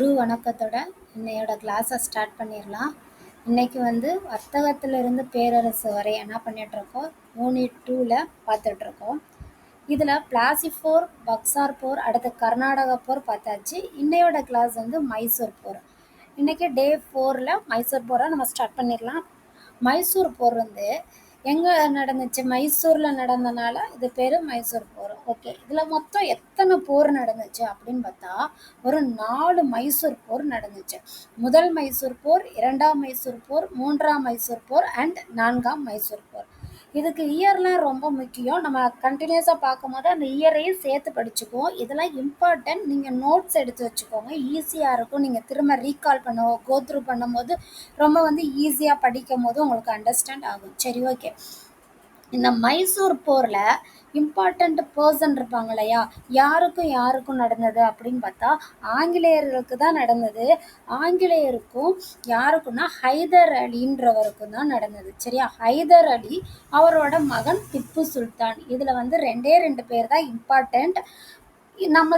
வணக்கத்தோட இன்னையோட கிளாஸை ஸ்டார்ட் பண்ணிடலாம். இன்னைக்கு வர்த்தகத்திலிருந்து பேரரசு வரை என்ன பண்ணிகிட்ருக்கோம், யூனிட் 2ல் பார்த்துட்ருக்கோம். இதில் பிளாசி போர், பக்சார் போர், அடுத்து கர்நாடகா போர் பார்த்தாச்சு. இன்னையோட கிளாஸ் மைசூர் போர். இன்றைக்கி டே 4ல் மைசூர் போரை நம்ம ஸ்டார்ட் பண்ணிடலாம். மைசூர் போர் எங்கே நடந்துச்சு, மைசூரில் நடந்தனால இது பேர் மைசூர் போர். ஓகே, இதில் மொத்தம் எத்தனை போர் நடந்துச்சு அப்படின்னு பார்த்தா ஒரு 4 மைசூர் போர் நடந்துச்சு. முதல் மைசூர் போர், இரண்டாம் மைசூர் போர், மூன்றாம் மைசூர் போர் அண்ட் 4ஆம் மைசூர் போர். இதுக்கு இயர்லாம் ரொம்ப முக்கியம். நம்ம கண்டினியூஸாக பார்க்கும்போது அந்த இயரையும் சேர்த்து படிச்சுக்குவோம். இதெல்லாம் இம்பார்ட்டன்ட். நீங்கள் நோட்ஸ் எடுத்து வச்சுக்கோங்க, ஈஸியாக இருக்கும். நீங்கள் திரும்ப ரீகால் பண்ணவோ கோத்ரூ பண்ணும்போது ரொம்ப ஈஸியாக படிக்கும் போது உங்களுக்கு அண்டர்ஸ்டாண்ட் ஆகும். சரி, ஓகே. இந்த மைசூர் போரில் இம்பார்ட்டண்ட் பர்சன் இருப்பாங்க இல்லையா, யாருக்கும் நடந்தது அப்படின்னு பார்த்தா ஆங்கிலேயர்களுக்கு தான் நடந்தது. ஆங்கிலேயருக்கும் யாருக்குன்னா ஹைதர் அலின்றவருக்கும் தான் நடந்தது. சரியா, ஹைதர் அலி அவரோட மகன் திப்பு சுல்தான். இதில் ரெண்டே 2 பேர் தான் இம்பார்ட்டண்ட். நம்ம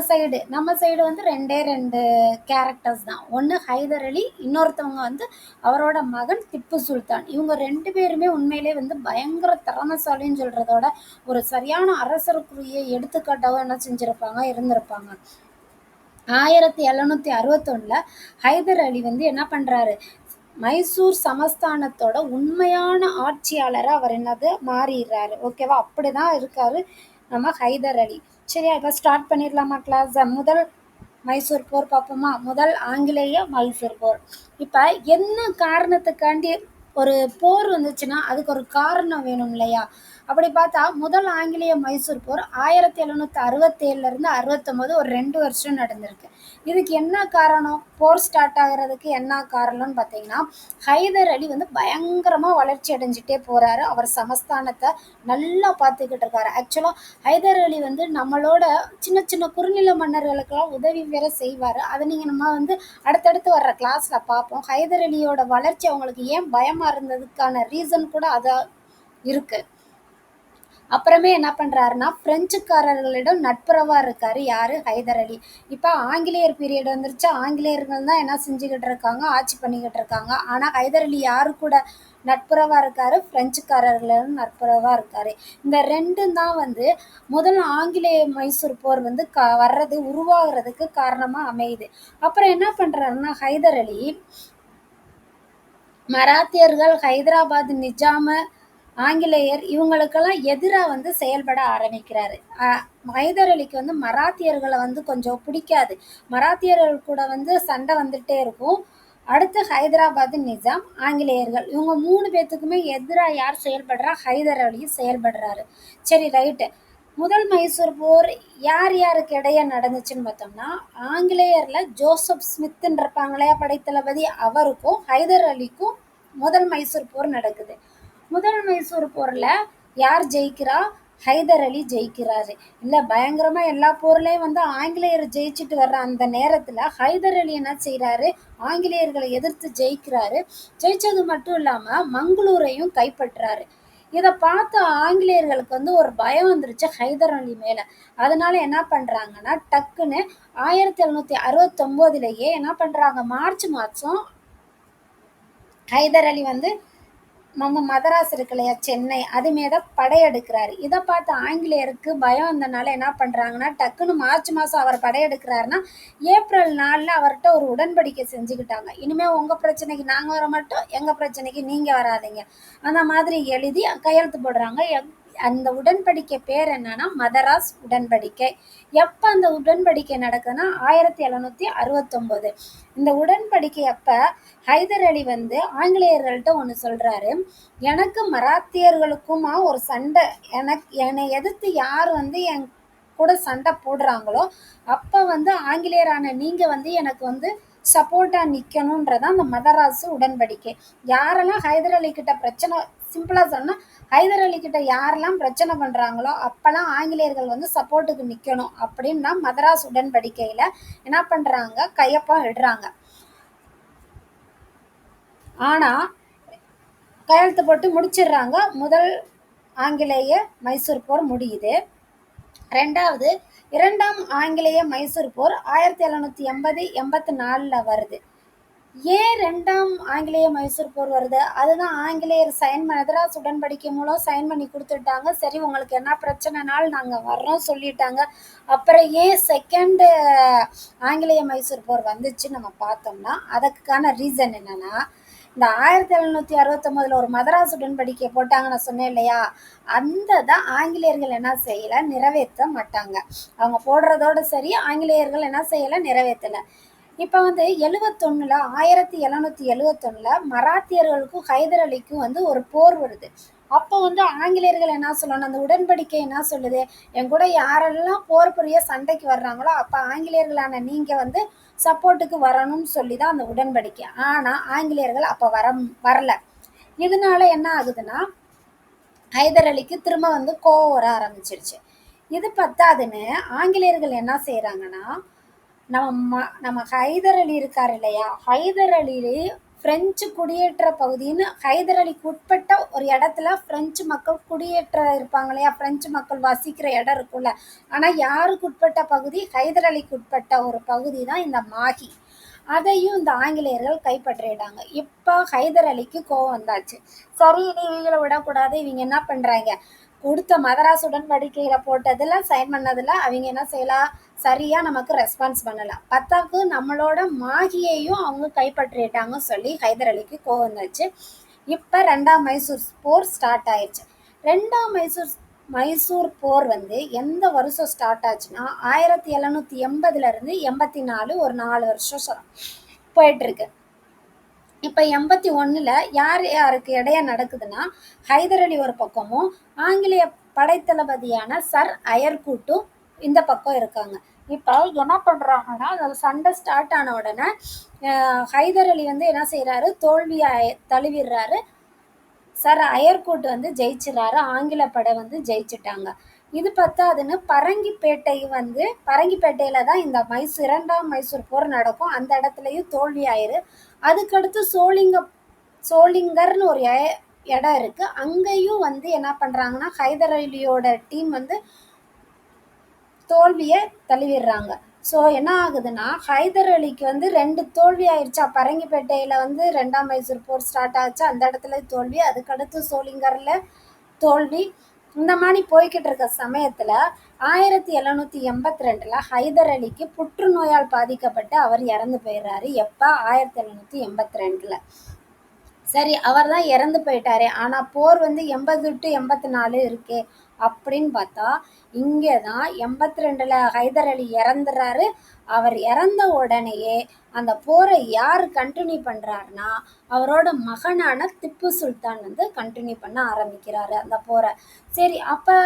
சைடு ரெண்டே 2 கேரக்டர்ஸ் தான். ஒன்று ஹைதர் அலி, இன்னொருத்தவங்க அவரோட மகன் திப்பு சுல்தான். இவங்க 2 பேருமே உண்மையிலே பயங்கர திறமைசாலின்னு சொல்கிறதோட ஒரு சரியான அரசருக்குரிய எடுத்துக்காட்டாக என்ன செஞ்சுருப்பாங்க, இருந்திருப்பாங்க. 1761 ஹைதர் அலி என்ன பண்ணுறாரு, மைசூர் சமஸ்தானத்தோட உண்மையான ஆட்சியாளராக அவர் மாறிடுறாரு. ஓகேவா, அப்படி தான் இருக்காரு நம்ம ஹைதர் அலி. சரியா, இப்போ ஸ்டார்ட் பண்ணிடலாமா கிளாஸ்? முதல் மைசூர் போர் பார்ப்போமா. முதல் ஆங்கிலேய மைசூர் போர். இப்போ என்ன காரணத்துக்காண்டி ஒரு போர் வந்துச்சுன்னா அதுக்கு ஒரு காரணம் வேணும் இல்லையா? அப்படி பார்த்தா முதல் ஆங்கிலேய மைசூர் போர் 1767 69 ஒரு 2 வருஷம் நடந்திருக்கு. இதுக்கு என்ன காரணம், போர் ஸ்டார்ட் ஆகிறதுக்கு என்ன காரணம்னு பார்த்தீங்கன்னா, ஹைதர் அலி பயங்கரமாக வளர்ச்சி அடைஞ்சிட்டே போகிறாரு. அவர் சமஸ்தானத்தை நல்லா பார்த்துக்கிட்டு இருக்காரு. ஆக்சுவலாக ஹைதர் அலி நம்மளோட சின்ன சின்ன குறுநில மன்னர்களுக்கெல்லாம் உதவி வேற செய்வார். அதை நீங்கள் நம்ம அடுத்தடுத்து வர்ற கிளாஸில் பார்ப்போம். ஹைதர் அலியோட வளர்ச்சி அவங்களுக்கு ஏன் பயமாக இருந்ததுக்கான ரீசன் கூட அதான் இருக்குது. அப்புறமே என்ன பண்ணுறாருன்னா, பிரெஞ்சுக்காரர்களிடம் நட்புறவாக இருக்கார். யார், ஹைதர் அலி. இப்போ ஆங்கிலேயர் பீரியட் வந்துருச்சு. ஆங்கிலேயர்கள் தான் என்ன செஞ்சுக்கிட்டு இருக்காங்க, ஆட்சி பண்ணிக்கிட்டு இருக்காங்க. ஆனால் ஹைதர் அலி யாரு கூட நட்புறவாக இருக்கார், பிரெஞ்சுக்காரர்களிடம் நட்புறவாக இருக்கார். இந்த ரெண்டும் தான் முதல் ஆங்கிலேய மைசூர் போர் வர்றது, உருவாகிறதுக்கு காரணமாக அமையுது. அப்புறம் என்ன பண்ணுறாருன்னா, ஹைதர் அலி மராத்தியர்கள், ஹைதராபாத் நிஜாம, ஆங்கிலேயர் இவங்களுக்கெல்லாம் எதிராக செயல்பட ஆரம்பிக்கிறாரு. ஹைதர் அலிக்கு மராத்தியர்களை கொஞ்சம் பிடிக்காது. மராத்தியர்கள் கூட சண்டை வந்துட்டே இருக்கும். அடுத்து ஹைதராபாத் நிஜாம், ஆங்கிலேயர்கள், இவங்க 3 பேர்த்துக்குமே எதிராக யார் செயல்படுறா, ஹைதர் அலி செயல்படுறாரு. சரி, ரைட்டு. முதல் மைசூர் போர் யார் யாருக்கு இடையே நடந்துச்சுன்னு பார்த்தோம்னா, ஆங்கிலேயரில் ஜோசப் ஸ்மித்துன்னு இருப்பாங்களே படைத்தளபதி, அவருக்கும் ஹைதர் அலிக்கும் முதல் மைசூர் போர் நடக்குது. முதல் மைசூர் போரில் யார் ஜெயிக்கிறா, ஹைதர் அலி ஜெயிக்கிறாரு. இல்லை, பயங்கரமாக எல்லா போர்லேயும் ஆங்கிலேயர் ஜெயிச்சுட்டு வர்ற அந்த நேரத்தில் ஹைதர் அலி என்ன செய்கிறாரு, ஆங்கிலேயர்களை எதிர்த்து ஜெயிக்கிறாரு. ஜெயிச்சது மட்டும் இல்லாமல் மங்களூரையும் கைப்பற்றாரு. இதை பார்த்த ஆங்கிலேயர்களுக்கு ஒரு பயம் வந்துருச்சு ஹைதர் அலி மேலே. அதனால என்ன பண்ணுறாங்கன்னா, டக்குன்னு 1769 என்ன பண்ணுறாங்க, மார்ச் மாதம் ஹைதர் அலி நம்ம மதராஸ் இருக்கு இல்லையா, சென்னை, அது மீத படையெடுக்கிறாரு. இதை பார்த்து ஆங்கிலேயருக்கு பயம் வந்தனால என்ன பண்ணுறாங்கன்னா, டக்குன்னு மார்ச் மாதம் அவர் படையெடுக்கிறாருன்னா ஏப்ரல் 4 அவர்கிட்ட ஒரு உடன்படிக்கை செஞ்சுக்கிட்டாங்க. இனிமேல் உங்கள் பிரச்சனைக்கு நாங்கள் வர மாட்டோம், எங்கள் பிரச்சனைக்கு நீங்கள் வராதிங்க, அந்த மாதிரி எழுதி கையெழுத்து போடுறாங்க. அந்த உடன்படிக்கை பேர் என்னன்னா மதராஸ் உடன்படிக்கை. எப்போ அந்த உடன்படிக்கை நடக்குதுன்னா 1769. இந்த உடன்படிக்கை அப்போ ஹைதர் அலி ஆங்கிலேயர்கள்ட்ட ஒன்று சொல்கிறாரு, எனக்கு மராத்தியர்களுக்குமா ஒரு சண்டை, என்னை எதிர்த்து யார் என் கூட சண்டை போடுறாங்களோ அப்போ ஆங்கிலேயரான நீங்கள் எனக்கு சப்போர்ட்டாக நிற்கணுன்றதான் அந்த மதராசு உடன்படிக்கை. யாரெல்லாம் ஹைதர் அலி கிட்ட பிரச்சனை, சிம்பிளாக சொன்னால் ஹைதர் அலி கிட்ட யாரெல்லாம் பிரச்சனை பண்ணுறாங்களோ அப்போல்லாம் ஆங்கிலேயர்கள் சப்போர்ட்டுக்கு நிற்கணும் அப்படின்னு தான் மதராஸ் உடன்படிக்கையில் என்ன பண்ணுறாங்க, கையொப்பம் இடுறாங்க. ஆனால் கையெழுத்து போட்டு முடிச்சிடுறாங்க. முதல் ஆங்கிலேய மைசூர் போர் முடியுது. ரெண்டாவது, இரண்டாம் ஆங்கிலேய மைசூர் போர் 1780-84 வருது. ஏன் ரெண்டாம் ஆங்கிலேய மைசூர் போர் வருது? அதுதான் ஆங்கிலேயர் மெட்ராஸ் உடன்படிக்கை மூலம் சைன் பண்ணி கொடுத்துட்டாங்க. சரி, உங்களுக்கு என்ன பிரச்சனைனாலும் நாங்கள் வர்றோம் சொல்லிட்டாங்க. அப்புறம் ஏன் செகண்ட் ஆங்கிலேய மைசூர் போர் வந்துச்சு நம்ம பார்த்தோம்னா, அதுக்கான ரீசன் என்னன்னா, இந்த 1769 ஒரு மதராஸ் உடன்படிக்கை போட்டாங்க நான் சொன்னேன் இல்லையா, அந்த தான் ஆங்கிலேயர்கள் என்ன செய்யலை, நிறைவேற்ற மாட்டாங்க. அவங்க போடுறதோட சரி, ஆங்கிலேயர்கள் என்ன செய்யலை, நிறைவேற்றலை. இப்போ வந்து 1771 மராத்தியர்களுக்கும் ஹைதர் அலிக்கும் வந்து ஒரு போர் வருது. அப்போ வந்து ஆங்கிலேயர்கள் என்ன சொல்லணும், அந்த உடன்படிக்கை என்ன சொல்லுது, என் கூட யாரெல்லாம் போர் புரிய சண்டைக்கு வர்றாங்களோ அப்போ ஆங்கிலேயர்களான நீங்கள் வந்து சப்போர்ட்டுக்கு வரணும்னு சொல்லி தான் அந்த உடன்படிக்கை. ஆனால் ஆங்கிலேயர்கள் அப்போ வரல. இதனால என்ன ஆகுதுன்னா, ஹைதர் அலிக்கு திரும்ப வந்து கோவம் வர ஆரம்பிச்சிருச்சு. இது பத்தாதுன்னு ஆங்கிலேயர்கள் என்ன செய்கிறாங்கன்னா, நம்ம ஹைதர் அலி இருக்கார் இல்லையா, ஹைதர் அலி பிரெஞ்சு குடியேற்ற பகுதின்னு ஹைதர் அலிக்கு உட்பட்ட ஒரு இடத்துல பிரெஞ்சு மக்கள் குடியேற்ற இருப்பாங்க இல்லையா, பிரெஞ்சு மக்கள் வசிக்கிற இடம் இருக்குல்ல, ஆனால் யாருக்கு உட்பட்ட பகுதி, ஹைதர் அலிக்கு உட்பட்ட ஒரு பகுதி தான் இந்த மாஹி. அதையும் இந்த ஆங்கிலேயர்கள் கைப்பற்றிட்டாங்க. இப்போ ஹைதர் அலிக்கு கோவம் வந்தாச்சு. சரி, இவங்களை விடக்கூடாது, இவங்க என்ன பண்ணுறாங்க, கொடுத்த மதராஸ் உடன்படிக்கையில போட்டதில் சைன் பண்ணதில் அவங்க என்ன செய்யலாம், சரியாக நமக்கு ரெஸ்பான்ஸ் பண்ணலாம். பத்தாக்கு நம்மளோட மாகியையும் அவங்க கைப்பற்றிட்டாங்க சொல்லி ஹைதர் அலிக்கு கோவம் வந்துச்சு. இப்போ ரெண்டாம் மைசூர் போர் ஸ்டார்ட் ஆயிடுச்சு. ரெண்டாம் மைசூர் போர் வந்து எந்த வருஷம் ஸ்டார்ட் ஆச்சுன்னா 1780 84, ஒரு 4 வருஷம் போயிட்டுருக்கு. இப்போ 81 யார் யாருக்கு இடையே நடக்குதுன்னா, ஹைதர் அலி ஒரு பக்கமும் ஆங்கிலேய படைத்தளபதியான சர் அயர்கூட்டும் இந்த பக்கம் இருக்காங்க. இப்போ என்ன பண்ணுறாங்கன்னா, சண்டை ஸ்டார்ட் ஆன உடனே ஹைதர் அலி வந்து என்ன செய்கிறாரு, தோல்வியை தழுவிடுறாரு. சர் அயர்கூட் வந்து ஜெயிச்சிடறாரு. ஆங்கில படை வந்து ஜெயிச்சிட்டாங்க. இது பத்தாதுன்னு பரங்கிப்பேட்டையில் தான் இந்த இரண்டாம் மைசூர் போர் நடக்கும். அந்த இடத்துலையும் தோல்வி ஆயிரு. அதுக்கடுத்து சோளிங்கர்னு ஒரு இடம் இருக்குது. அங்கேயும் வந்து என்ன பண்ணுறாங்கன்னா, ஹைதர் அலியோட டீம் வந்து தோல்வியை தழுவிடுறாங்க. ஸோ என்ன ஆகுதுன்னா, ஹைதர் அலிக்கு வந்து 2 தோல்வி ஆயிடுச்சா. பரங்கிப்பேட்டையில் வந்து ரெண்டாம் மைசூர் போர் ஸ்டார்ட் ஆச்சு, அந்த இடத்துல தோல்வி. அதுக்கடுத்து சோளிங்கரில் தோல்வி. இந்த மாதிரி போய்கிட்டு இருக்க சமயத்தில் 1782 ஹைதர் அலிக்கு புற்றுநோயால் பாதிக்கப்பட்டு அவர் இறந்து போயிடுறாரு. எப்போ, 1782. சரி, அவர் தான் இறந்து போயிட்டாரு. ஆனால் போர் வந்து 80 to 84 இருக்கே அப்படின்னு பார்த்தா, இங்கே தான் 82 ஹைதர் அலி இறந்துறாரு. அவர் இறந்த உடனேயே அந்த போரை யார் கண்டினியூ பண்ணுறாருன்னா, அவரோட மகனான திப்பு சுல்தான் வந்து கண்டினியூ பண்ண ஆரம்பிக்கிறாரு அந்த போரை. சரி, அப்போ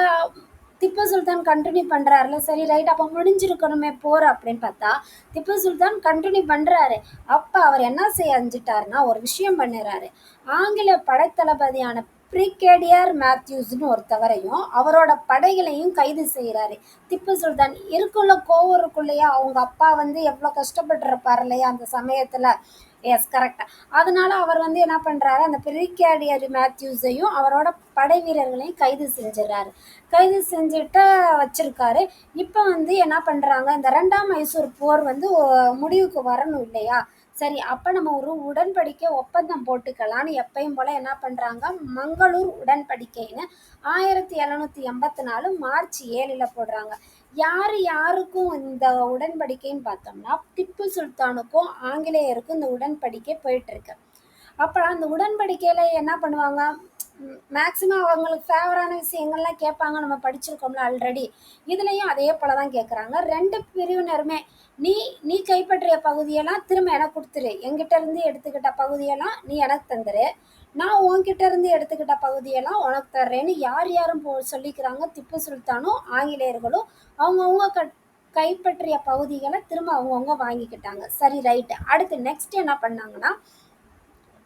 திப்பு சுல்தான் கண்டினியூ பண்ணுறாருல, சரி ரைட், அப்போ முடிஞ்சிருக்கணுமே போர் அப்படின்னு பார்த்தா, திப்பு சுல்தான் கண்டினியூ பண்ணுறாரு. அப்போ அவர் என்ன செஞ்சிட்டாருன்னா, ஒரு விஷயம் பண்ணுறாரு. ஆங்கில படைத்தளபதியான பிரிகேடியர் மேத்யூஸ்னு ஒருத்தவரையும் அவரோட படைகளையும் கைது செய்கிறாரு. திப்பு சுல்தான் இருக்குள்ள கோவம் இருக்குள்ளையா, அவங்க அப்பா வந்து எவ்வளோ கஷ்டப்பட்டுருப்பார் இல்லையா அந்த சமயத்தில். எஸ், கரெக்டாக. அதனால அவர் வந்து என்ன பண்ணுறாரு, அந்த பிரிகேடியர் மேத்யூஸையும் அவரோட படை வீரர்களையும் கைது செஞ்சிடறாரு. கைது செஞ்சுட்டு வச்சிருக்காரு. இப்போ வந்து என்ன பண்ணுறாங்க, இந்த ரெண்டாம் மைசூர் போர் வந்து முடிவுக்கு வரணும் இல்லையா. சரி, அப்போ நம்ம ஒரு உடன்படிக்கை ஒப்பந்தம் போட்டுக்கலான்னு எப்பயும் போல் என்ன பண்ணுறாங்க, மங்களூர் உடன்படிக்கைன்னு 1784 மார்ச் 7 போடுறாங்க. யாருக்கும் இந்த உடன்படிக்கைன்னு பார்த்தோம்னா, திப்பு சுல்தானுக்கும் ஆங்கிலேயருக்கும் இந்த உடன்படிக்கை போயிட்டுருக்கு. அப்போ அந்த உடன்படிக்கையில் என்ன பண்ணுவாங்க, மேக்சிமம் அவங்களுக்கு ஃபேவரான விஷயங்கள்லாம் கேட்பாங்க. நம்ம படிச்சிருக்கோம்ல ஆல்ரெடி. இதுலேயும் அதே போல் தான் கேட்குறாங்க. 2 பிரிவினருமே நீ கைப்பற்றிய பகுதியெல்லாம் திரும்ப எனக்கு கொடுத்துரு, என்கிட்ட இருந்து எடுத்துக்கிட்ட பகுதியெல்லாம் நீ எனக்கு தந்துரு, நான் உன்கிட்ட இருந்து எடுத்துக்கிட்ட பகுதியெல்லாம் உனக்கு தர்றேன்னு யாரும் சொல்லிக்கிறாங்க. திப்பு சுல்தானும் ஆங்கிலேயர்களும் அவங்கவுங்க கைப்பற்றிய பகுதிகளை திரும்ப அவங்கவுங்க வாங்கிக்கிட்டாங்க. சரி ரைட்டு. அடுத்து நெக்ஸ்ட் என்ன பண்ணாங்கன்னா,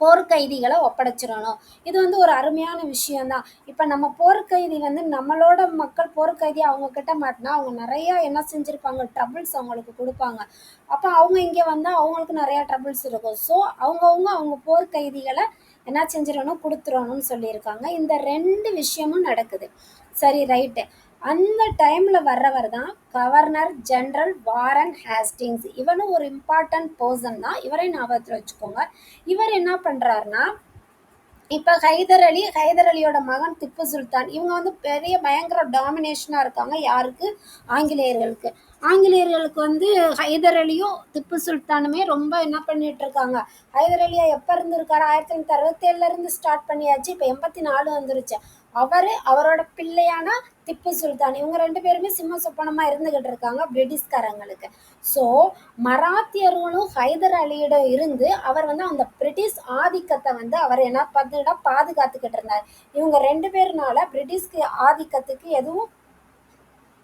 போர்க்கைதிகளை ஒப்படைச்சிடணும். இது வந்து ஒரு அருமையான விஷயம்தான். இப்போ நம்ம போர்க்கைதி வந்து நம்மளோட மக்கள் போர்க்கைதி அவங்கக்கிட்ட மாட்டினா அவங்க நிறையா என்ன செஞ்சுருப்பாங்க, ட்ரபிள்ஸ் அவங்களுக்கு கொடுப்பாங்க. அப்போ அவங்க இங்கே வந்தால் அவங்களுக்கு நிறையா ட்ரபிள்ஸ் இருக்கும். ஸோ அவங்க போர்க்கைதிகளை என்ன செஞ்சிடணும், கொடுத்துடணும்னு சொல்லியிருக்காங்க. இந்த 2 விஷயமும் நடக்குது. சரி ரைட்டு. அந்த டைம்ல வர்றவர் தான் கவர்னர் ஜெனரல் வாரன் ஹேஸ்டிங்ஸ். இவனும் ஒரு இம்பார்ட்டன்ட் பர்சன் தான், இவரை ஞாபகத்தில் வச்சுக்கோங்க. இவர் என்ன பண்றாருன்னா, இப்ப ஹைதர் அலியோட மகன் திப்பு சுல்தான், இவங்க வந்து பெரிய பயங்கர டாமினேஷனா இருக்காங்க. யாருக்கு? ஆங்கிலேயர்களுக்கு. ஆங்கிலேயர்களுக்கு வந்து ஹைதர் அலியும் திப்பு சுல்தானுமே ரொம்ப என்ன பண்ணிட்டு இருக்காங்க. ஹைதர் அலியா எப்ப இருந்து இருக்காரு? 1967 இருந்து ஸ்டார்ட் பண்ணியாச்சு. இப்ப 84 வந்துருச்சு. அவரோட பிள்ளையான திப்பு சுல்தான், இவங்க ரெண்டு பேருமே சிம்ம சொப்பனமா இருந்துகிட்டு இருக்காங்க பிரிட்டிஷ்காரங்களுக்கு. ஸோ மராத்தியர்களும் ஹைதர் அலியிடம் இருந்து அவர் வந்து அந்த பிரிட்டிஷ் ஆதிக்கத்தை வந்து அவர் என்ன பார்த்தீங்கன்னா பாதுகாத்துக்கிட்டு இருந்தார். இவங்க ரெண்டு பேருனால பிரிட்டிஷ்க்கு ஆதிக்கத்துக்கு எதுவும்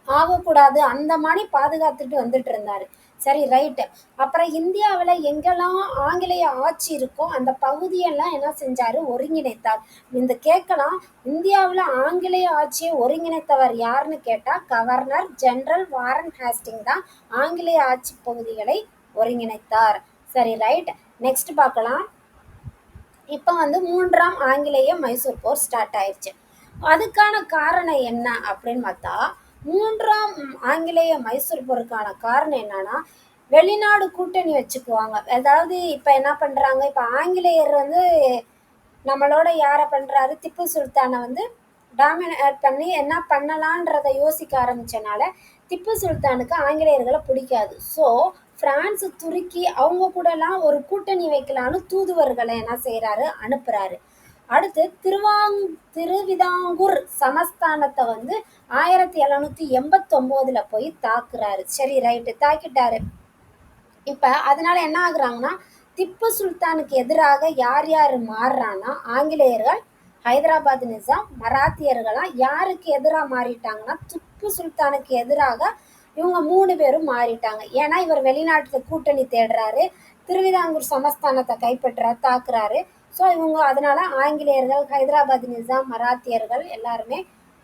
ஆகக்கூடாது அந்த மாதிரி பாதுகாத்துட்டு வந்துட்டு இருந்தாரு. சரி, ரைட்டு. அப்புறம் இந்தியாவில் எங்கெல்லாம் ஆங்கிலேய ஆட்சி இருக்கோ அந்த பகுதியெல்லாம் என்ன செஞ்சாரு? ஒருங்கிணைத்தார். இந்த கேட்கலாம், இந்தியாவில் ஆங்கிலேய ஆட்சியை ஒருங்கிணைத்தவர் யாருன்னு கேட்டால் கவர்னர் ஜெனரல் வாரன் ஹேஸ்டிங் தான் ஆங்கிலேய ஆட்சி பகுதிகளை ஒருங்கிணைத்தார். சரி, ரைட். நெக்ஸ்ட் பார்க்கலாம். இப்போ வந்து 3ஆம் ஆங்கிலேய மைசூர் போர் ஸ்டார்ட் ஆயிடுச்சு. அதுக்கான காரணம் என்ன அப்படின்னு பார்த்தா, 3ஆம் ஆங்கிலேய மைசூர் போருக்கான காரணம் என்னன்னா, வெளிநாடு கூட்டணி வச்சுக்குவாங்க. அதாவது இப்போ என்ன பண்ணுறாங்க, இப்போ ஆங்கிலேயர் வந்து நம்மளோட யாரை பண்ணுறாரு? திப்பு சுல்தானை வந்து டாமினேட் பண்ணி என்ன பண்ணலான்றதை யோசிக்க ஆரம்பித்தனால திப்பு சுல்தானுக்கு ஆங்கிலேயர்களை பிடிக்காது. ஸோ பிரான்ஸ், துருக்கி அவங்க கூடலாம் ஒரு கூட்டணி வைக்கலான்னு தூதுவர்களை என்ன செய்கிறாரு? அனுப்புகிறாரு. அடுத்து திருவிதாங்கூர் சமஸ்தானத்தை வந்து 1789 போய் தாக்குறாரு. சரி, ரைட்டு, தாக்கிட்டாரு. இப்போ அதனால என்ன ஆகுறாங்கன்னா, திப்பு சுல்தானுக்கு எதிராக யார் யார் மாறுறான்னா, ஆங்கிலேயர்கள், ஹைதராபாத் நிசாம், மராத்தியர்களாம் யாருக்கு எதிராக மாறிட்டாங்கன்னா, திப்பு சுல்தானுக்கு எதிராக இவங்க 3 பேரும் மாறிட்டாங்க. ஏன்னா இவர் வெளிநாட்டில் கூட்டணி தேடுறாரு, திருவிதாங்கூர் சமஸ்தானத்தை கைப்பற்றாரு, தாக்குறாரு. ஸோ இவங்க அதனால ஆங்கிலேயர்கள், ஹைதராபாத் நிசாம், மராத்தியர்கள் எல்லாருமே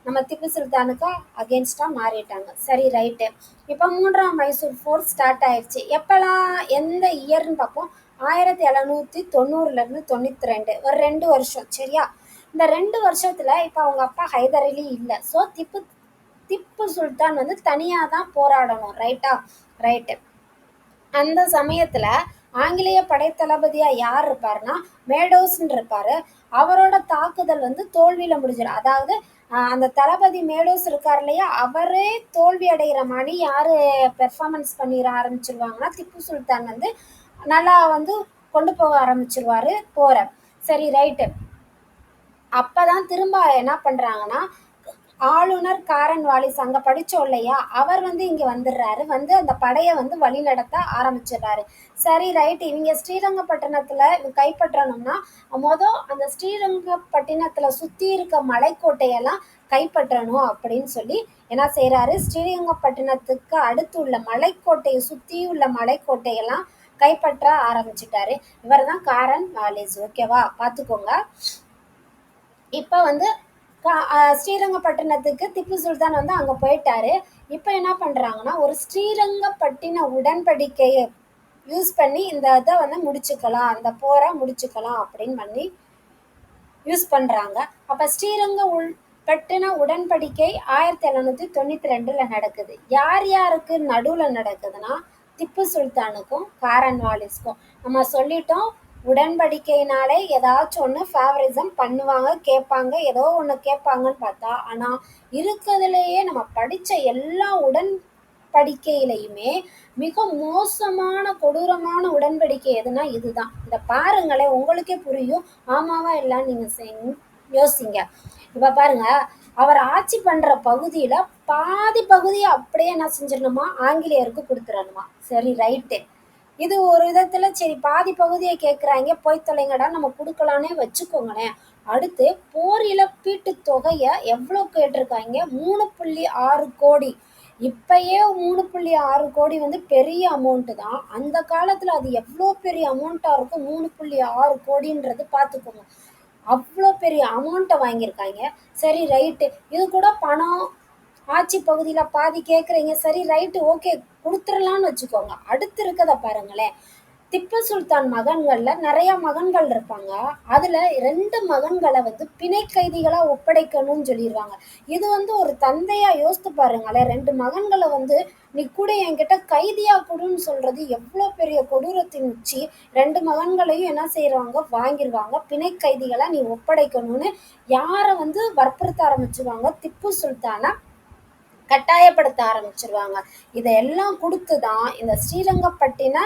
நம்ம திப்பு சுல்தானுக்கு அகேன்ஸ்டாக மாறிட்டாங்க. சரி, ரைட்டு. இப்போ 3ஆம் மைசூர் ஃபோர் ஸ்டார்ட் ஆயிடுச்சு. எப்போல்லாம், எந்த இயர்னு பார்ப்போம்? 1790 92, ஒரு 2 வருஷம். சரியா? இந்த 2 வருஷத்துல இப்போ அவங்க அப்பா ஹைதர் அலி இல்லை. ஸோ திப்பு சுல்தான் வந்து தனியாக தான் போராடணும். ரைட்டா? ரைட்டு. அந்த சமயத்துல ஆங்கிலேய படைத்தளபதியா யார் இருப்பாருன்னா மேடோஸ்ன்னு இருப்பாரு. அவரோட தாக்குதல் வந்து தோல்வியில முடிஞ்சிடும். அதாவது அந்த தளபதி மேடோஸ் இருக்கார் இல்லையா, அவரே தோல்வி அடைகிற மாதிரி யாரு பெர்ஃபார்மன்ஸ் பண்ணிட ஆரம்பிச்சிருவாங்கன்னா திப்பு சுல்தான் வந்து நல்லா வந்து கொண்டு போக ஆரம்பிச்சிருவாரு போற. சரி, ரைட்டு. அப்பதான் திரும்ப என்ன பண்றாங்கன்னா, ஆளுநர் காரன் வாலிஸ் அங்க படிச்சோம் இல்லையா, அவர் வந்து இங்க வந்துடுறாரு. வந்து அந்த படையை வந்து வழி நடத்த ஆரம்பிச்சிடுறாரு. சரி, ரைட். இவங்க ஸ்ரீரங்கப்பட்டினத்துல கைப்பற்றணும்னா அந்த ஸ்ரீரங்கப்பட்டினத்துல சுத்தி இருக்க மலைக்கோட்டையெல்லாம் கைப்பற்றணும் அப்படின்னு சொல்லி என்ன செய்யறாரு? ஸ்ரீரங்கப்பட்டினத்துக்கு அடுத்து உள்ள மலைக்கோட்டையை சுத்தி உள்ள மலைக்கோட்டையெல்லாம் கைப்பற்ற ஆரம்பிச்சிட்டாரு. இவர் தான் காரன் வாலிஸ். ஓகேவா? பார்த்துக்கோங்க. இப்போ வந்து ஸ்ரீரங்கப்பட்டினத்துக்கு திப்பு சுல்தான் வந்து அங்கே போயிட்டாரு. இப்போ என்ன பண்ணுறாங்கன்னா, ஒரு ஸ்ரீரங்கப்பட்டின உடன்படிக்கையை யூஸ் பண்ணி இந்த இதை வந்து முடிச்சுக்கலாம், அந்த போரை முடிச்சுக்கலாம் அப்படின்னு பண்ணி யூஸ் பண்ணுறாங்க. அப்போ பட்டின உடன்படிக்கை 1792 நடக்குது. யார் யாருக்கு நடுவில் நடக்குதுன்னா, திப்பு சுல்தானுக்கும் காரன் வாலிஸ்க்கும். நம்ம சொல்லிட்டோம், உடன்படிக்கையினாலே ஏதாச்சும் ஒன்று ஃபேவரிசம் பண்ணுவாங்க, கேட்பாங்க, ஏதோ ஒன்று கேட்பாங்கன்னு பார்த்தா, ஆனால் இருக்கிறதுலையே நம்ம படித்த எல்லா உடன்படிக்கையிலையுமே மிக மோசமான கொடூரமான உடன்படிக்கை எதுனா இதுதான். இதை பாருங்களேன், உங்களுக்கே புரியும். ஆமாவா இல்லைன்னு நீங்கள் யோசிங்க. இப்போ பாருங்க, அவர் ஆட்சி பண்ற பகுதியில பாதி பகுதியை அப்படியே என்ன செஞ்சிடணுமா? ஆங்கிலேயருக்கு கொடுத்துடணுமா? சரி, ரைட்டு. இது ஒரு விதத்துல சரி, பாதி பகுதியை கேட்குறாங்க, போய் தொலைங்கடா, நம்ம கொடுக்கலானே வச்சுக்கோங்களேன். அடுத்து போர் இழப்பீட்டு தொகையை எவ்வளோ கேட்டிருக்காங்க? 3.6 கோடி. இப்பயே 3.6 கோடி வந்து பெரிய அமௌண்ட்டு தான். அந்த காலத்துல அது எவ்வளோ பெரிய அமௌண்ட்டாக இருக்கும். 3.6 கோடின்றது பார்த்துக்கோங்க. அவ்வளோ பெரிய அமௌண்ட்டை வாங்கியிருக்காங்க. சரி, ரைட்டு. இது கூட பணம் ஆட்சி பகுதியில் பாதி கேட்குறீங்க. சரி, ரைட்டு, ஓகே, கொடுத்துடலான்னு வச்சுக்கோங்க. அடுத்து இருக்கதை பாருங்களேன். திப்பு சுல்தான் மகன்கள்ல நிறைய மகன்கள் இருப்பாங்க. அதுல 2 மகன்களை வந்து பிணை கைதிகளா ஒப்படைக்கணும்னு சொல்லிருவாங்க. இது வந்து ஒரு தந்தையா யோசித்து பாருங்களேன். 2 மகன்களை வந்து நீ கூட என்கிட்ட கைதியா கொடுன்னு சொல்றது எவ்வளவு பெரிய கொடூரத்தின் உச்சி. 2 மகன்களையும் என்ன செய்யறாங்க, வாங்கிருவாங்க. பிணை கைதிகளா நீ ஒப்படைக்கணும்னு யார வந்து வற்புறுத்த ஆரம்பிச்சிருவாங்க, திப்பு சுல்தானை கட்டாயப்படுத்த ஆரம்பிச்சிருவாங்க. இதையெல்லாம் கொடுத்துதான் இந்த ஸ்ரீரங்கப்பட்டின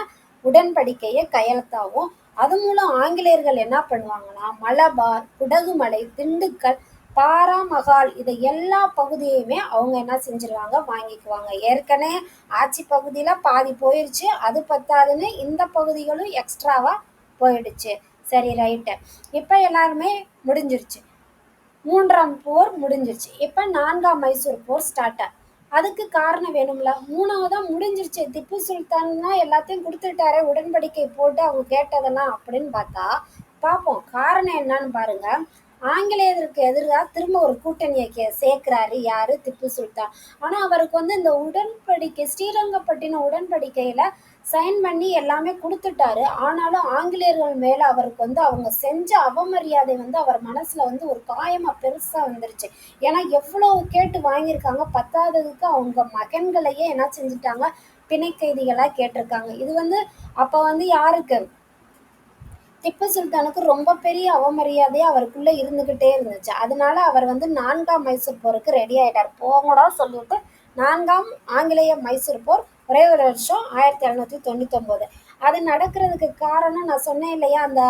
உடன்படிக்கையை கையெழுத்தாகும். அது மூலம் ஆங்கிலேயர்கள் என்ன பண்ணுவாங்கன்னா, மலபார், குடகுமலை, திண்டுக்கல், பாராமகால் இதை எல்லா பகுதியுமே அவங்க என்ன செஞ்சிருவாங்க, வாங்கிக்குவாங்க. ஏற்கனவே ஆட்சி பகுதியில பாதி போயிருச்சு, அது பத்தாதுன்னு இந்த பகுதிகளும் எக்ஸ்ட்ராவா போயிடுச்சு. சரி, ரைட்டு. இப்ப எல்லாருமே முடிஞ்சிருச்சு. 3ஆம் போர் முடிஞ்சிருச்சு. இப்ப 4ஆம் மைசூர் போர் ஸ்டார்ட். அதுக்கு காரணம் வேணும்ல. 3ஆவதா முடிஞ்சிருச்சு, திப்பு சுல்தான் தான் எல்லாத்தையும் கொடுத்துட்டாரே உடன்படிக்கை போட்டு அவங்க கேட்டதெல்லாம் அப்படின்னு பார்த்தா, பார்ப்போம் காரணம் என்னன்னு பாருங்க. ஆங்கிலேயருக்கு எதிராக திரும்ப ஒரு கூட்டணியை சேர்க்கிறாரு யாரு, திப்பு சுல்தான். ஆனா அவருக்கு வந்து இந்த உடன்படிக்கை, ஸ்ரீரங்கப்பட்டின உடன்படிக்கையில சைன் பண்ணி எல்லாமே கொடுத்துட்டாரு. ஆனாலும் ஆங்கிலேயர்கள் மேல அவருக்கு வந்து அவங்க செஞ்ச அவமரியாதை வந்து அவர் மனசுல வந்து ஒரு காயமா பெருசா வந்துருச்சு. ஏன்னா எவ்வளவு கேட்டு வாங்கியிருக்காங்க, பத்தாததுக்கு அவங்க மகன்களையே என்ன செஞ்சுட்டாங்க, பிணை கைதிகளா கேட்டிருக்காங்க. இது வந்து அப்ப வந்து யாருக்கு, திப்பு சுல்தானுக்கு ரொம்ப பெரிய அவமரியாதையா அவருக்குள்ள இருந்துகிட்டே இருந்துச்சு. அதனால அவர் வந்து 4ஆம் மைசூர் போருக்கு ரெடி ஆயிட்டார். போங்கடா சொல்லிட்டு 4ஆம் ஆங்கிலேய மைசூர் போர் ஒரே ஒரு வருஷம் 1799. அது நடக்கிறதுக்கு காரணம் நான் சொன்னேன் இல்லையா, அந்த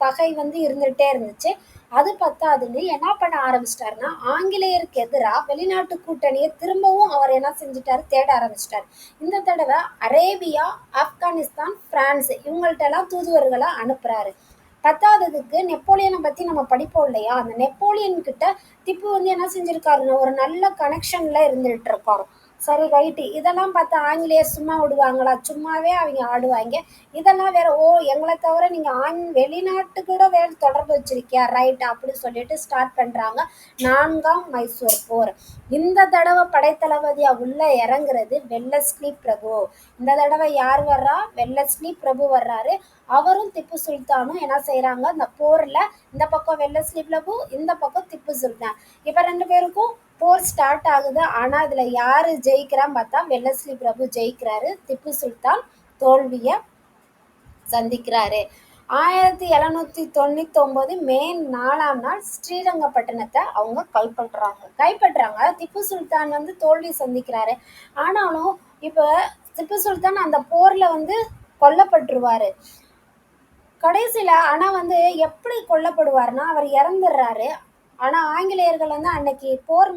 பகை வந்து இருந்துகிட்டே இருந்துச்சு. அது பத்தாதுன்னு என்ன பண்ண ஆரம்பிச்சிட்டாருன்னா, ஆங்கிலேயருக்கு எதிராக வெளிநாட்டு கூட்டணியை திரும்பவும் அவர் என்ன செஞ்சுட்டாரு, தேட ஆரம்பிச்சிட்டாரு. இந்த தடவை அரேபியா, ஆப்கானிஸ்தான், பிரான்ஸ் இவங்கள்ட்ட எல்லாம் தூதுவர்களை அனுப்புறாரு. பத்தாததுக்கு நெப்போலியனை பத்தி நம்ம படிப்போம் இல்லையா, அந்த நெப்போலியன் கிட்ட திப்பு வந்து என்ன செஞ்சிருக்காருன்னா ஒரு நல்ல கனெக்ஷன்ல இருந்துட்டு இருக்காரு. சரி, ரைட்டு. இதெல்லாம் பார்த்து ஆங்கிலேயர் சும்மா விடுவாங்களா, சும்மாவே அவங்க ஆடுவாங்க. இதெல்லாம் வேற, ஓ எங்களை தவிர நீங்க வெளிநாட்டு கூட வேற தொடர்பு வச்சிருக்கியா, ரைட் அப்படி சொல்லிட்டு ஸ்டார்ட் பண்றாங்க 4ஆம் மைசூர் போர். இந்த தடவை படைத்தளபதியா உள்ள இறங்குறது வெல்லஸ்லி பிரபு. இந்த தடவை யார் வர்றா, வெல்லஸ்லி பிரபு வர்றாரு. அவரும் திப்பு சுல்தானும் என்ன செய்யறாங்க, இந்த போர்ல இந்த பக்கம் வெல்லஸ்லி பிரபு, இந்த பக்கம் திப்பு சுல்தான். இப்ப 2 பேருக்கும் போர் ஸ்டார்ட் ஆகுது. ஆனா இதுல யாரு ஜெயிக்கிறான்னு பார்த்தா வெல்லஸ்லி பிரபு ஜெயிக்கிறாரு, திப்பு சுல்தான் தோல்விய சந்திக்கிறாரு. 1799 மே 4ஆம் நாள் ஸ்ரீரங்கப்பட்டினத்தை அவங்க கைப்பற்றாங்க. திப்பு சுல்தான் வந்து தோல்வி சந்திக்கிறாரு. ஆனாலும் இப்ப திப்பு சுல்தான் அந்த போர்ல வந்து கொல்லப்பட்டுருவாரு கடைசியில. ஆனா வந்து எப்படி கொல்லப்படுவார்னா, அவர் இறந்துடுறாரு. ஆனா ஆங்கிலேயர்கள் வந்து அன்னைக்கு போர்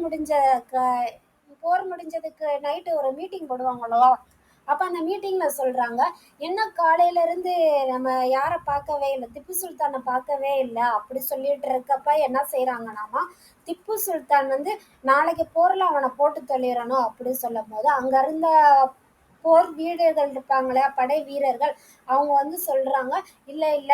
முடிஞ்சதுக்கு நைட்டு ஒரு மீட்டிங் போடுவாங்களோ, அப்ப அந்த மீட்டிங்ல சொல்றாங்க, என்ன காலையில இருந்து நம்ம யாரை பார்க்கவே இல்லை, திப்பு சுல்தானை பார்க்கவே இல்லை அப்படி சொல்லிட்டு இருக்கப்ப என்ன செய்யறாங்கன்னாமா, திப்பு சுல்தான் வந்து நாளைக்கு போர்ல அவனை போட்டு தள்ளிடணும் அப்படி சொல்லும் போது அங்க இருந்த போர் வீரர்கள் இருப்பாங்களே, படை வீரர்கள், அவங்க வந்து சொல்றாங்க, இல்ல இல்ல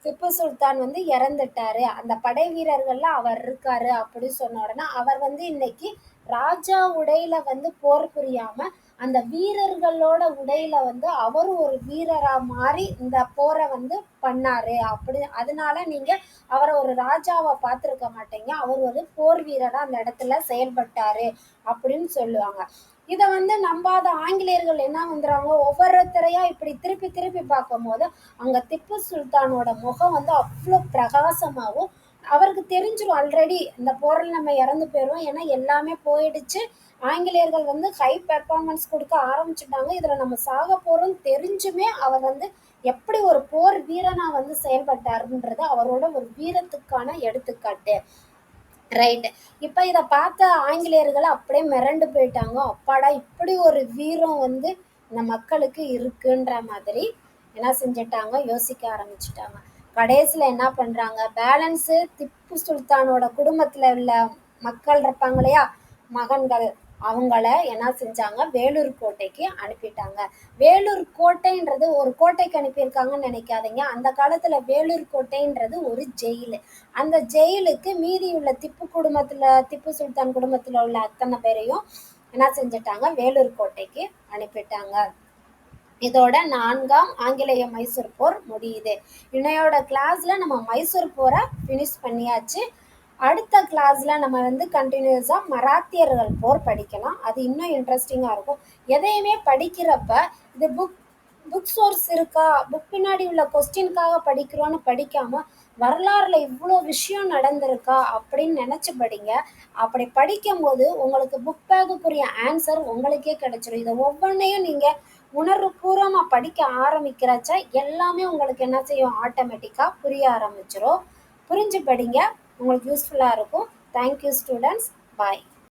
திப்பு சுல்தான் வந்து இறந்துட்டாரு, அந்த படை வீரர்கள்ல அவர் இருக்காரு அப்படி சொன்ன உடனே அவர் வந்து இன்னைக்கு ராஜா உடையில வந்து போர் புரியாம அந்த வீரர்களோட உடையில வந்து அவரும் ஒரு வீரரா மாறி இந்த போரை வந்து பண்ணாரு. அப்படி அதனால நீங்க அவரை ஒரு ராஜாவை பார்த்திருக்க மாட்டீங்க, அவர் ஒரு போர் வீரரா அந்த இடத்துல செயல்பட்டாரு அப்படின்னு சொல்லுவாங்க. இத வந்து நம்பாத ஆங்கிலேயர்கள் என்ன பண்றாங்க, ஒவ்வொருத்தரையா இப்படி திருப்பி திருப்பி பார்க்கும் போது அங்க திப்பு சுல்தானோட முகம் வந்து அவ்வளோ பிரகாசமாகவும், அவருக்கு தெரிஞ்சிடும் ஆல்ரெடி இந்த போரில் நம்ம இறந்து போயிடுவோம், ஏன்னா எல்லாமே போயிடுச்சு, ஆங்கிலேயர்கள் வந்து ஹை பெர்ஃபார்மன்ஸ் கொடுக்க ஆரம்பிச்சுட்டாங்க, இதுல நம்ம சாக போறோம் தெரிஞ்சுமே அவர் வந்து எப்படி ஒரு போர் வீரனா வந்து செயல்பட்டாருன்றது அவரோட ஒரு வீரத்துக்கான எடுத்துக்காட்டு. ரைட். இப்ப இத பார்த்த ஆங்கிலேயர்கள் அப்படியே மிரண்டு போயிட்டாங்க. அப்பாடா, இப்படி ஒரு வீரம் வந்து இந்த மக்களுக்கு இருக்குன்ற மாதிரி என்ன செஞ்சிட்டாங்க, யோசிக்க ஆரம்பிச்சுட்டாங்க. கடைசியில என்ன பண்றாங்க, பேலன்ஸு திப்பு சுல்தானோட குடும்பத்துல உள்ள மக்கள் இருப்பாங்க இல்லையா, மகன்கள், அவங்கள என்ன செஞ்சாங்க, வேலூர் கோட்டைக்கு அனுப்பிட்டாங்க. வேலூர் கோட்டைன்றது ஒரு கோட்டைக்கு அனுப்பியிருக்காங்கன்னு நினைக்காதீங்க. அந்த காலத்துல வேலூர் கோட்டைன்றது ஒரு ஜெயிலு. அந்த ஜெயிலுக்கு மீதி உள்ள திப்பு சுல்தான் குடும்பத்துல உள்ள அத்தனை பேரையும் என்ன செஞ்சிட்டாங்க, வேலூர் கோட்டைக்கு அனுப்பிட்டாங்க. இதோட 4ஆம் ஆங்கிலேய மைசூர் போர் முடியுது. இன்னையோட கிளாஸில் நம்ம மைசூர் போரை ஃபினிஷ் பண்ணியாச்சு. அடுத்த கிளாஸில் நம்ம வந்து கண்டினியூஸாக மராத்தியர்கள் போர் படிக்கலாம். அது இன்னும் இன்ட்ரெஸ்டிங்காக இருக்கும். எதையுமே படிக்கிறப்ப இது புக் சோர்ஸ் இருக்கா, புக் பின்னாடி உள்ள கொஸ்டினுக்காக படிக்கிறோன்னு படிக்காமல் வரலாறுல இவ்வளோ விஷயம் நடந்திருக்கா அப்படின்னு நினச்சி படிங்க. அப்படி படிக்கும்போது உங்களுக்கு புக் பேக்குக்குரிய ஆன்சர் உங்களுக்கே கிடைச்சிடும். இதை ஒவ்வொன்றையும் நீங்கள் உணர்வுபூர்வமாக படிக்க ஆரம்பிக்கிறச்ச எல்லாமே உங்களுக்கு என்ன செய்யும், ஆட்டோமேட்டிக்காக புரிய ஆரம்பிச்சிடும். புரிஞ்சு படிங்க, உங்களுக்கு யூஸ்ஃபுல்லாக இருக்கும். Thank you students. பாய்.